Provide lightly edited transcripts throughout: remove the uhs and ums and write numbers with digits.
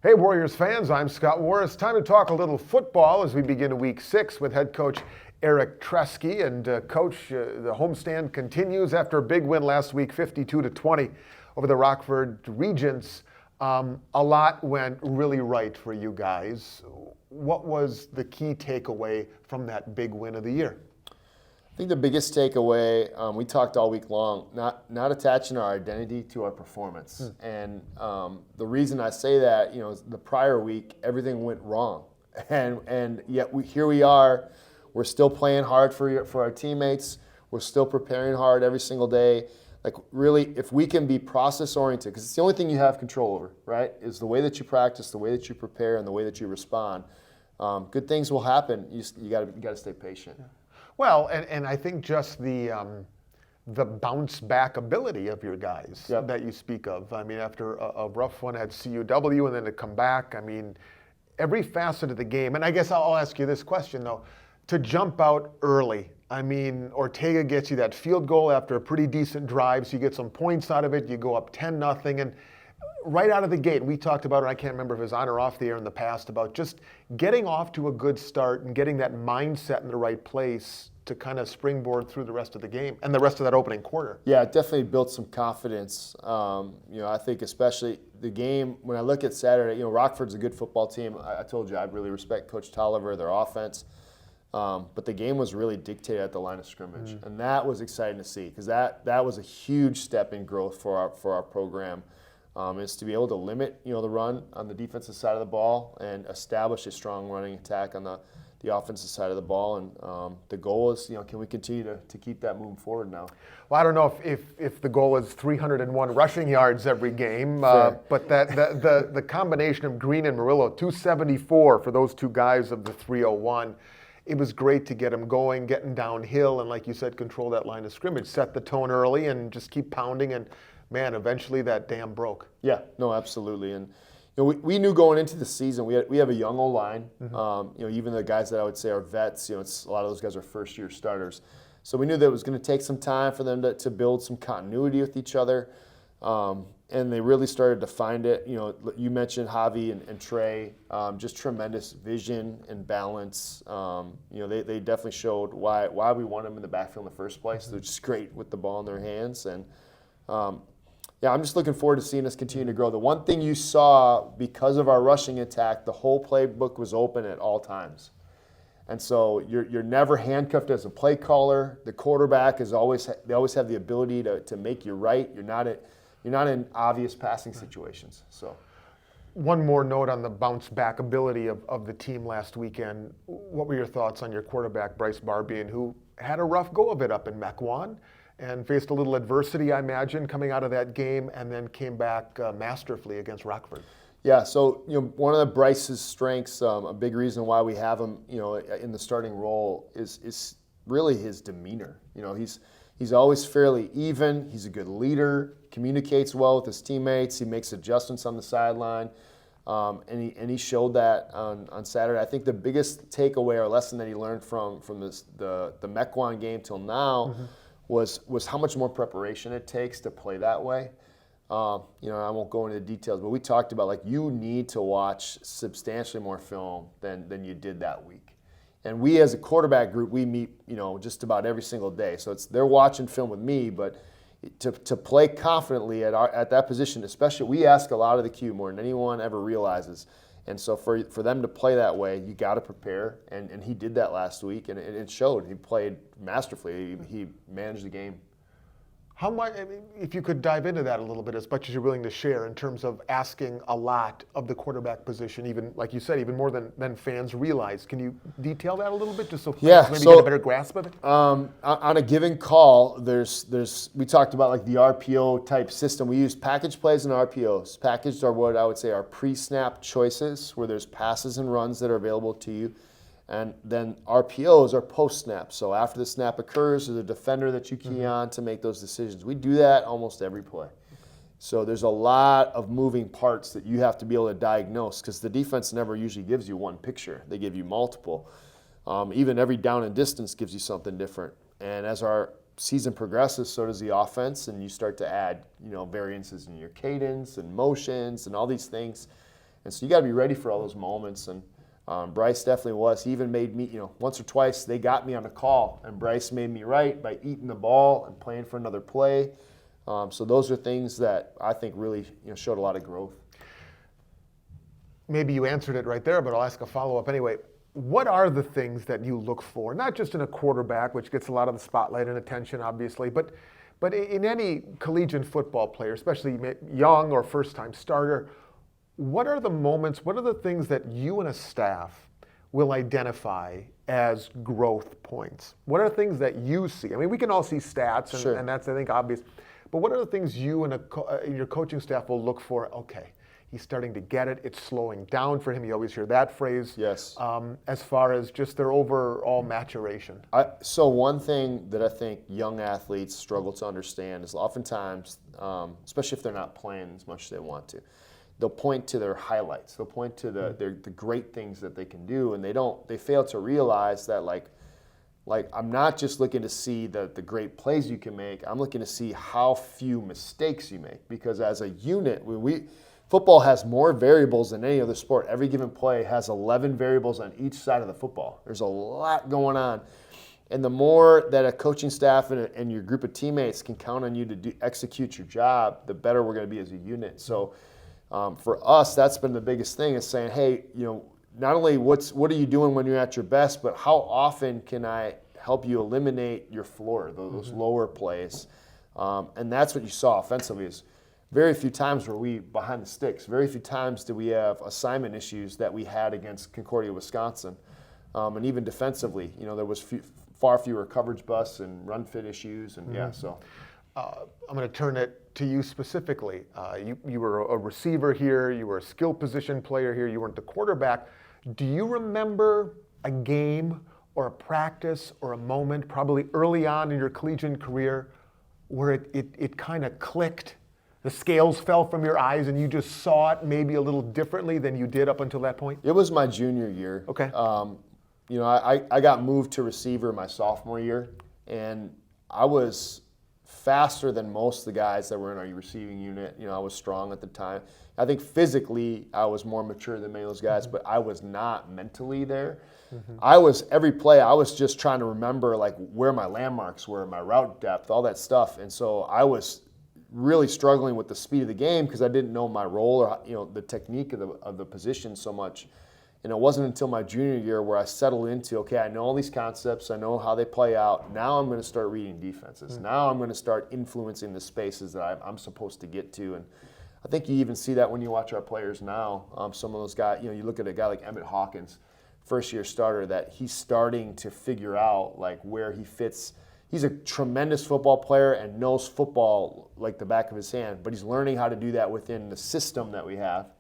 Hey Warriors fans, I'm Scott Warris. Time to talk a little football as we begin week 6 with head coach Eric Tresky. And coach, the homestand continues after a big win last week, 52-20 over the Rockford Regents. A lot went really right for you guys. What was the key takeaway from that big win of the year? I think the biggest takeaway, we talked all week long, not attaching our identity to our performance. And the reason I say that, the prior week, everything went wrong. And yet here we are, we're still playing hard for our teammates. We're still preparing hard every single day. Like really, if we can be process oriented, because it's the only thing you have control over, right? Is the way that you practice, the way that you prepare, and the way that you respond. Good things will happen. You got to stay patient. Yeah. Well, and I think just the bounce back ability of your guys that you speak of. I mean, after a rough one at CUW and then to come back, I mean, every facet of the game. And I guess I'll ask you this question, though. To jump out early, I mean, Ortega gets you that field goal after a pretty decent drive, so you get some points out of it. You go up 10-0, and right out of the gate, we talked about it, I can't remember if it was on or off the air in the past, about just getting off to a good start and getting that mindset in the right place to kind of springboard through the rest of the game and the rest of that opening quarter. Yeah, it definitely built some confidence. I think especially the game, when I look at Saturday, Rockford's a good football team. I told you I really respect Coach Tolliver, their offense. But the game was really dictated at the line of scrimmage. And that was exciting to see because that was a huge step in growth for our program. Is to be able to limit, the run on the defensive side of the ball and establish a strong running attack on the offensive side of the ball. And the goal is, can we continue to keep that moving forward now? Well, I don't know if the goal is 301 rushing yards every game, but the combination of Green and Murillo, 274 for those two guys of the 301. It was great to get them going, getting downhill, and like you said, control that line of scrimmage, set the tone early, and just keep pounding. And man, eventually that dam broke. Yeah, no, absolutely. And we knew going into the season we have a young O-line. Even the guys that I would say are vets. It's a lot of those guys are first-year starters. So we knew that it was going to take some time for them to build some continuity with each other. And they really started to find it. You mentioned Javi and Trey, just tremendous vision and balance. They definitely showed why we wanted them in the backfield in the first place. They're just great with the ball in their hands. And I'm just looking forward to seeing us continue to grow. The one thing you saw, because of our rushing attack, the whole playbook was open at all times. And so you're never handcuffed as a play caller. The quarterback they always have the ability to make you right. You're not in obvious passing situations. So, one more note on the bounce back ability of the team last weekend. What were your thoughts on your quarterback, Bryce Barbian, who had a rough go of it up in Mequon and faced a little adversity, I imagine, coming out of that game, and then came back masterfully against Rockford? Yeah, so one of Bryce's strengths, a big reason why we have him, in the starting role is really his demeanor. He's always fairly even. He's a good leader, communicates well with his teammates. He makes adjustments on the sideline, and he showed that on Saturday. I think the biggest takeaway or lesson that he learned from the Mequon game till now was how much more preparation it takes to play that way. I won't go into details, but we talked about you need to watch substantially more film than you did that week. And we as a quarterback group, we meet, just about every single day. So they're watching film with me, but to play confidently at that position, especially, we ask a lot of the Q more than anyone ever realizes. And so for them to play that way, you got to prepare. And he did that last week, and it showed. He played masterfully. He managed the game. How much, if you could dive into that a little bit, as much as you're willing to share, in terms of asking a lot of the quarterback position, even like you said, even more than fans realize. Can you detail that a little bit, just so fans maybe get a better grasp of it? On a given call, we talked about the RPO type system. We use package plays and RPOs. Packaged are what I would say are pre-snap choices, where there's passes and runs that are available to you. And then RPOs are post-snap. So after the snap occurs, there's a defender that you key on to make those decisions. We do that almost every play. So there's a lot of moving parts that you have to be able to diagnose, because the defense never usually gives you one picture. They give you multiple. Even every down and distance gives you something different. And as our season progresses, so does the offense, and you start to add variances in your cadence and motions and all these things. And so you got to be ready for all those moments. And Bryce definitely was. He even made me, once or twice they got me on a call, and Bryce made me right by eating the ball and playing for another play. So those are things that I think really showed a lot of growth. Maybe you answered it right there, but I'll ask a follow-up anyway. What are the things that you look for, not just in a quarterback, which gets a lot of the spotlight and attention, obviously, but in any collegiate football player, especially young or first-time starter, what are the moments, what are the things that you and a staff will identify as growth points? What are things that you see? I mean, we can all see stats, and, Sure. and that's, I think, obvious. But what are the things you and your coaching staff will look for? Okay, he's starting to get it. It's slowing down for him. You always hear that phrase. Yes. As far as just their overall maturation. So one thing that I think young athletes struggle to understand is oftentimes, especially if they're not playing as much as they want to, they'll point to their highlights. They'll point to the great things that they can do, and they fail to realize that like I'm not just looking to see the great plays you can make. I'm looking to see how few mistakes you make, because as a unit, football has more variables than any other sport. Every given play has 11 variables on each side of the football. There's a lot going on. And the more that a coaching staff and your group of teammates can count on you to execute your job, the better we're going to be as a unit. So for us, that's been the biggest thing, is saying, hey, not only what are you doing when you're at your best, but how often can I help you eliminate your floor, those lower plays? And that's what you saw offensively, is very few times were we behind the sticks. Very few times did we have assignment issues that we had against Concordia, Wisconsin. And even defensively, there was far fewer coverage busts and run fit issues. And so. I'm going to turn it to you specifically. You were a receiver here. You were a skill position player here. You weren't the quarterback. Do you remember a game or a practice or a moment, probably early on in your collegiate career, where it kind of clicked? The scales fell from your eyes and you just saw it maybe a little differently than you did up until that point? It was my junior year. Okay. I got moved to receiver my sophomore year, and I was faster than most of the guys that were in our receiving unit. I was strong at the time. I think physically I was more mature than many of those guys, but I was not mentally there. Every play I was just trying to remember where my landmarks were, my route depth, all that stuff. And so I was really struggling with the speed of the game because I didn't know my role or the technique of the position so much. And it wasn't until my junior year where I settled into, okay, I know all these concepts, I know how they play out. Now I'm going to start reading defenses. Now I'm going to start influencing the spaces that I'm supposed to get to. And I think you even see that when you watch our players now. Some of those guys, you look at a guy like Emmett Hawkins, first-year starter, that he's starting to figure out where he fits. He's a tremendous football player and knows football like the back of his hand, but he's learning how to do that within the system that we have.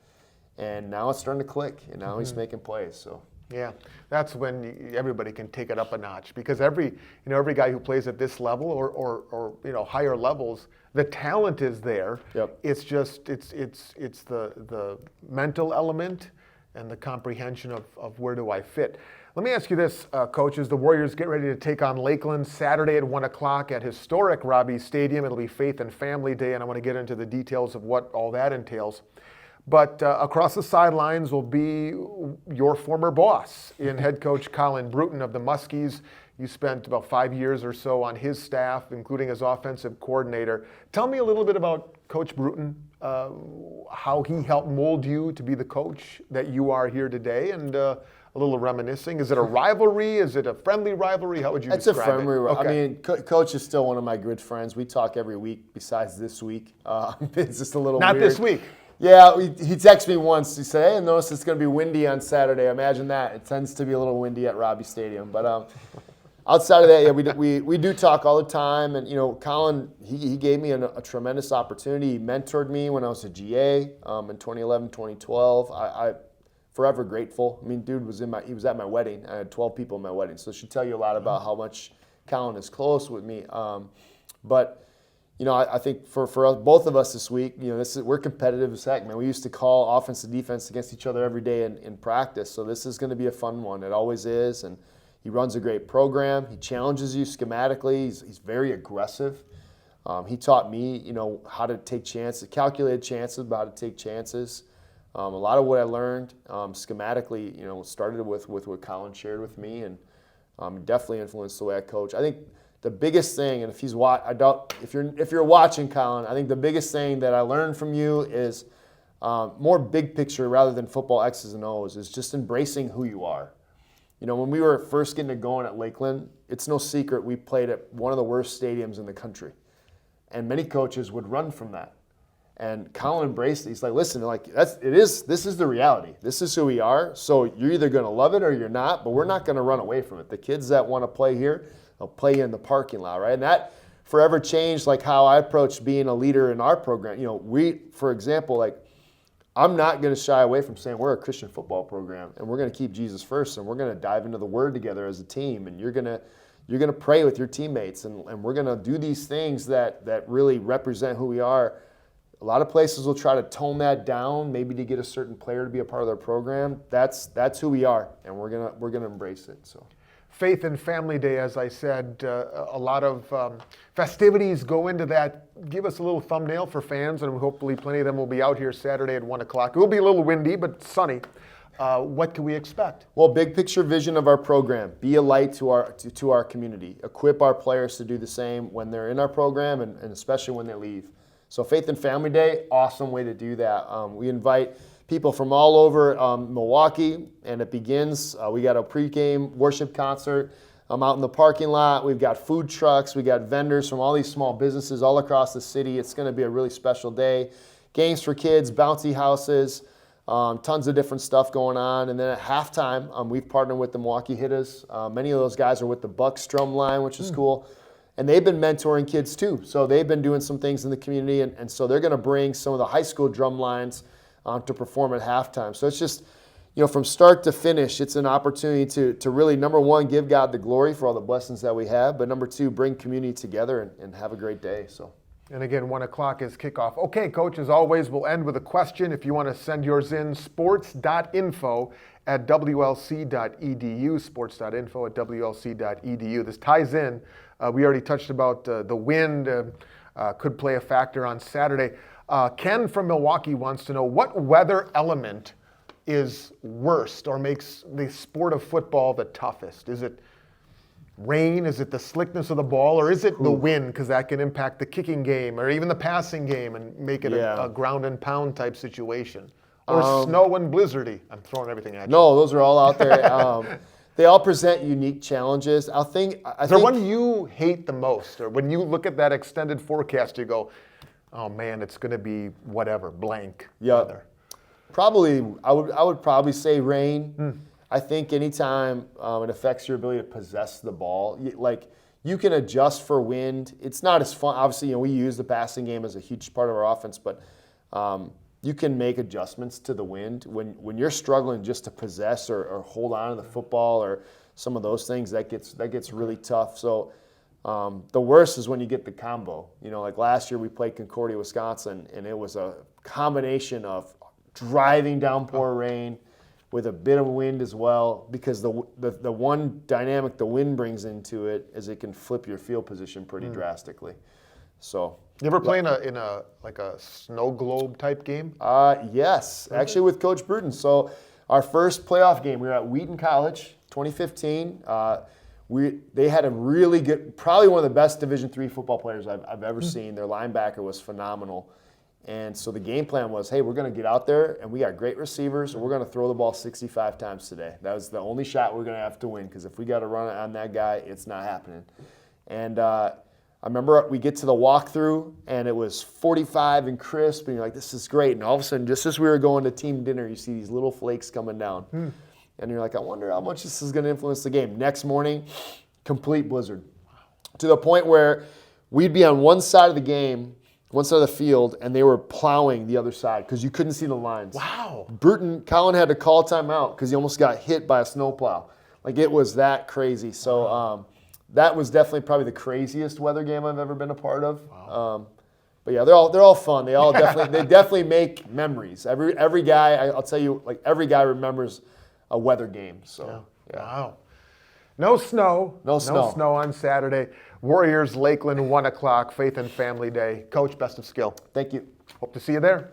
And now it's starting to click, and now he's making plays. So yeah, that's when everybody can take it up a notch, because every guy who plays at this level or higher levels, the talent is there. Yep. It's just it's the mental element and the comprehension of where do I fit. Let me ask you this, coaches. The Warriors get ready to take on Lakeland Saturday at 1 o'clock at historic Robbie Stadium. It'll be Faith and Family Day, and I want to get into the details of what all that entails. But across the sidelines will be your former boss in head coach Colin Bruton of the Muskies. You spent about 5 years or so on his staff, including as offensive coordinator. Tell me a little bit about Coach Bruton, how he helped mold you to be the coach that you are here today, and a little reminiscing. Is it a rivalry? Is it a friendly rivalry? How would you describe it? It's a friendly rivalry. Okay. I mean, Coach is still one of my good friends. We talk every week besides this week. It's just a little Not weird. this week. Yeah, he texted me once. He said, hey, I noticed it's going to be windy on Saturday. Imagine that. It tends to be a little windy at Robbie Stadium. But outside of that, yeah, we do talk all the time. And, Colin, he gave me a tremendous opportunity. He mentored me when I was a GA in 2011, 2012. I forever grateful. I mean, dude he was at my wedding. I had 12 people at my wedding. So it should tell you a lot about how much Colin is close with me. But I think for us, both of us this week, we're competitive as heck, man. We used to call offense and defense against each other every day in practice. So this is going to be a fun one. It always is. And he runs a great program. He challenges you schematically. He's very aggressive. He taught me, how to take chances, calculated chances, about how to take chances. A lot of what I learned schematically, started with what Colin shared with me, and definitely influenced the way I coach. I think the biggest thing, and if you're watching, Colin, I think the biggest thing that I learned from you is more big picture rather than football X's and O's, is just embracing who you are. When we were first getting it going at Lakeland, it's no secret we played at one of the worst stadiums in the country, and many coaches would run from that. And Colin embraced it. He's like, listen, this is the reality. This is who we are. So you're either going to love it or you're not, but we're not going to run away from it. The kids that want to play here, they'll play in the parking lot, right? And that forever changed like how I approached being a leader in our program. For example, I'm not going to shy away from saying we're a Christian football program, and we're going to keep Jesus first, and we're going to dive into the Word together as a team, and you're going to pray with your teammates, and we're going to do these things that really represent who we are. A lot of places will try to tone that down, maybe to get a certain player to be a part of their program. That's who we are, and we're gonna embrace it. So, Faith and Family Day, as I said, a lot of festivities go into that. Give us a little thumbnail for fans, and hopefully plenty of them will be out here Saturday at 1 o'clock. It will be a little windy, but sunny. What can we expect? Well, big picture vision of our program: be a light to our community. Equip our players to do the same when they're in our program, and especially when they leave. So Faith and Family Day, awesome way to do that. We invite people from all over Milwaukee, and it begins. We got a pregame worship concert out in the parking lot. We've got food trucks. We got vendors from all these small businesses all across the city. It's going to be a really special day. Games for kids, bouncy houses, tons of different stuff going on. And then at halftime, we've partnered with the Milwaukee Hitters. Many of those guys are with the Bucks drum line, which is cool. And they've been mentoring kids too. So they've been doing some things in the community. And so they're going to bring some of the high school drum lines to perform at halftime. So it's just, from start to finish, it's an opportunity to really, number one, give God the glory for all the blessings that we have. But number two, bring community together and have a great day. So. And again, 1 o'clock is kickoff. Okay, Coach, as always, we'll end with a question. If you want to send yours in, sports.info@wlc.edu, sports.info@wlc.edu. This ties in. We already touched about the wind could play a factor on Saturday. Ken from Milwaukee wants to know, what weather element is worst or makes the sport of football the toughest? Is it rain? Is it the slickness of the ball? Or is it the wind, because that can impact the kicking game or even the passing game and make it a ground and pound type situation? Or snow and blizzardy? I'm throwing everything at you. No, those are all out there. They all present unique challenges. Is there one you hate the most? Or when you look at that extended forecast, you go, oh man, it's going to be whatever, blank weather? Probably, I would probably say rain. I think anytime it affects your ability to possess the ball, you can adjust for wind. It's not as fun. Obviously, we use the passing game as a huge part of our offense, but you can make adjustments to the wind. When you're struggling just to possess or hold on to the football or some of those things, that gets really tough. So the worst is when you get the combo. Like last year we played Concordia, Wisconsin, and it was a combination of driving downpour rain with a bit of wind as well, because the one dynamic the wind brings into it is it can flip your field position pretty drastically. So. You ever play in a snow globe type game? Yes, actually with Coach Bruton. So our first playoff game, we were at Wheaton College, 2015. They had a really good, probably one of the best Division III football players I've ever seen. Their linebacker was phenomenal. And so the game plan was, hey, we're going to get out there, and we got great receivers, and we're going to throw the ball 65 times today. That was the only shot we're going to have to win, because if we got to run on that guy, it's not happening. And I remember we get to the walkthrough, and it was 45 and crisp, and you're like, this is great. And all of a sudden, just as we were going to team dinner, you see these little flakes coming down. And you're like, I wonder how much this is going to influence the game. Next morning, complete blizzard. To the point where we'd be on one side of the game, one side of the field, and they were plowing the other side because you couldn't see the lines. Wow. Colin had to call timeout because he almost got hit by a snowplow. It was that crazy. So that was definitely probably the craziest weather game I've ever been a part of. Wow. But yeah, they're all fun. They definitely make memories. Every guy, I'll tell you, every guy remembers a weather game. So yeah. Wow. No snow. No snow on Saturday. Warriors, Lakeland, 1 o'clock, Faith and Family Day. Coach, best of skill. Thank you. Hope to see you there.